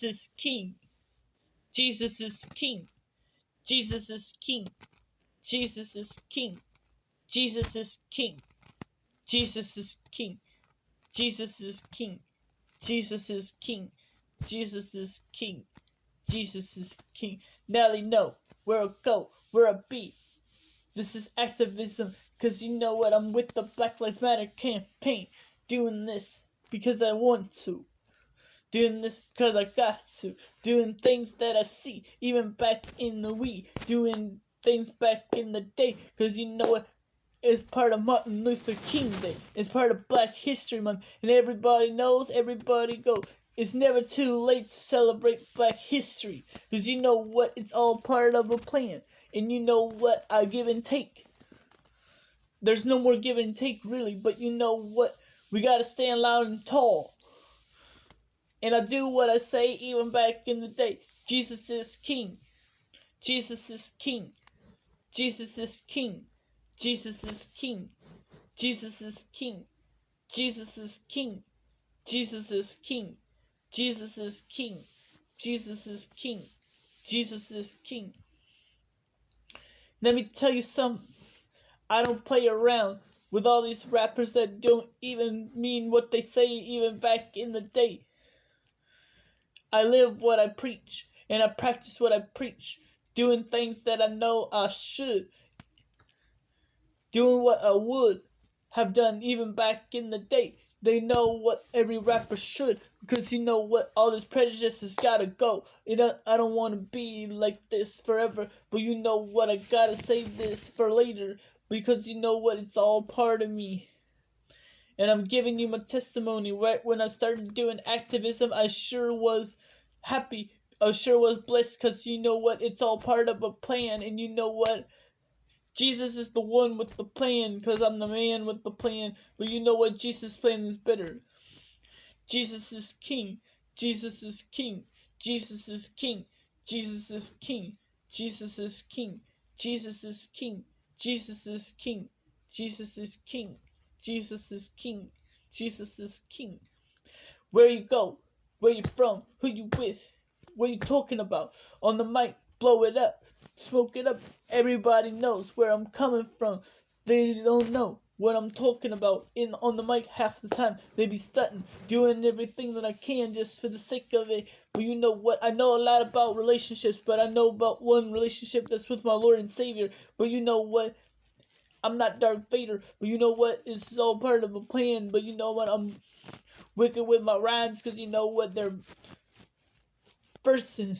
is king. Jesus is king. Jesus is king. Jesus is king. Jesus is king. Jesus is king. Jesus is king. Jesus is king. Jesus is king. Jesus is king. Nelly, know where I go, where I be. This is activism, cause you know what, I'm with the Black Lives Matter campaign. Doing this because I want to. Doing this because I got to. Doing things that I see, even back in the Wii. Doing things back in the day, cause you know what, it's part of Martin Luther King Day. It's part of Black History Month. And everybody knows, everybody go. It's never too late to celebrate Black history. Because you know what, it's all part of a plan. And you know what, I give and take. There's no more give and take really, but you know what, we gotta stand loud and tall. And I do what I say even back in the day. Jesus is king. Jesus is king. Jesus is king. Jesus is king. Jesus is king. Jesus is king. Jesus is king. Jesus is king. Jesus is king. Jesus is king. Let me tell you something. I don't play around with all these rappers that don't even mean what they say even back in the day. I live what I preach, and I practice what I preach. Doing things that I know I should. Doing what I would have done even back in the day. They know what every rapper should, because you know what, all this prejudice has gotta go. I don't want to be like this forever, but you know what, I gotta save this for later, because you know what, it's all part of me. And I'm giving you my testimony. Right when I started doing activism, I sure was happy. I sure was blessed, because you know what, it's all part of a plan. And you know what, Jesus is the one with the plan, because I'm the man with the plan. But you know what, Jesus' plan is better. Jesus is king. Jesus is king. Jesus is king. Jesus is king. Jesus is king. Jesus is king. Jesus is king. Jesus is king. Jesus is king. Jesus is king. Where you go? Where you from? Who you with? What you talking about? On the mic, blow it up, smoke it up. Everybody knows where I'm coming from. They don't know what I'm talking about. On the mic half the time, they be stunting, doing everything that I can just for the sake of it. But you know what? I know a lot about relationships, but I know about one relationship that's with my Lord and Savior. But you know what? I'm not Darth Vader, but you know what? It's all part of a plan. But you know what? I'm wicked with my rhymes, because you know what? They're versing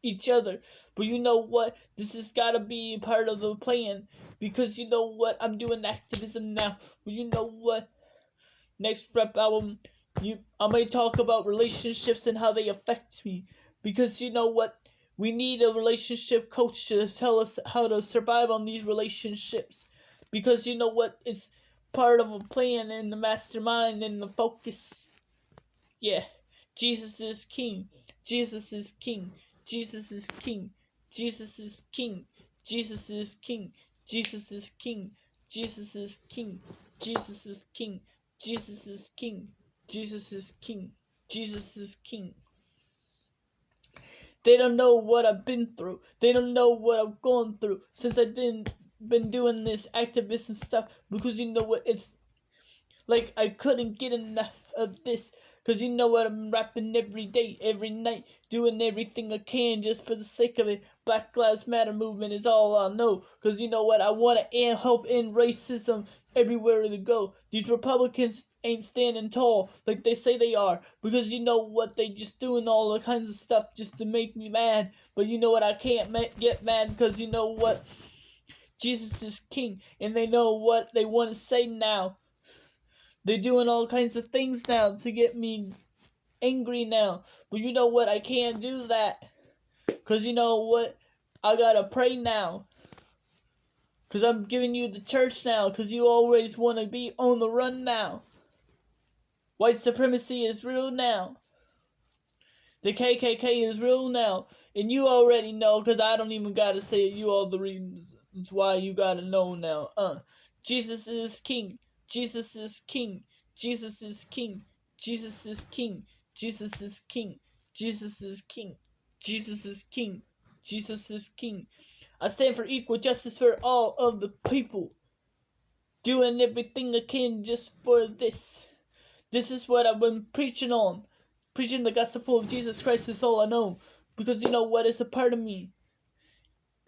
each other. But you know what? This has got to be part of the plan, because you know what? I'm doing activism now. But you know what? Next rap album, I may talk about relationships and how they affect me, because you know what? We need a relationship coach to tell us how to survive on these relationships, because you know what? It's part of a plan and the mastermind and the focus. Yeah, Jesus is king. Jesus is king. Jesus is king. Jesus is king. Jesus is king. Jesus is king. Jesus is king. Jesus is king. Jesus is king. Jesus is king. Jesus is king. They don't know what I've been through. They don't know what I've gone through since I didn't been doing this activism stuff, because you know what, it's like I couldn't get enough of this. Because you know what, I'm rapping every day, every night, doing everything I can just for the sake of it. Black Lives Matter movement is all I know. Because you know what, I want to help end racism everywhere they go. These Republicans ain't standing tall like they say they are. Because you know what, they just doing all the kinds of stuff just to make me mad. But you know what, I can't get mad, because you know what, Jesus is king. And they know what they want to say now. They're doing all kinds of things now to get me angry now. But you know what? I can't do that. Because you know what? I gotta pray now. Because I'm giving you the church now. Because you always want to be on the run now. White supremacy is real now. The KKK is real now. And you already know, because I don't even gotta say it. You all the reasons why you gotta know now. Jesus is king. Jesus is king. Jesus is king. Jesus is king. Jesus is king. Jesus is King. Jesus is King. Jesus is King. I stand for equal justice for all of the people. Doing everything I can just for this. This is what I've been preaching on. Preaching the gospel of Jesus Christ is all I know. Because you know what is a part of me.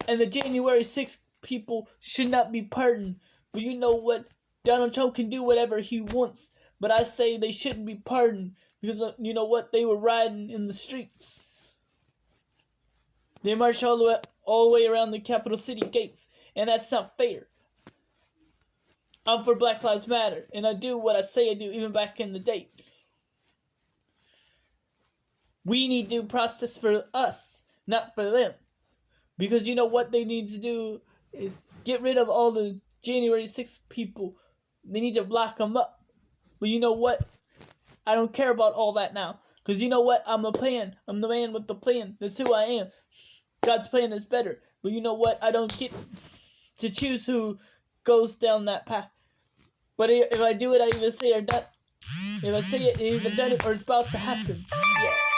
And the January 6th people should not be pardoned. But you know what? Donald Trump can do whatever he wants. But I say they shouldn't be pardoned. Because you know what? They were riding in the streets. They marched all the way around the capital city gates. And that's not fair. I'm for Black Lives Matter. And I do what I say I do even back in the day. We need due process for us, not for them. Because you know what they need to do is get rid of all the January 6th people. They need to lock them up. But you know what? I don't care about all that now. Because you know what? I'm the plan. I'm the man with the plan. That's who I am. God's plan is better. But you know what? I don't get to choose who goes down that path. But if I do it, I either say or done. If I say it, I either done it or it's about to happen. Yeah.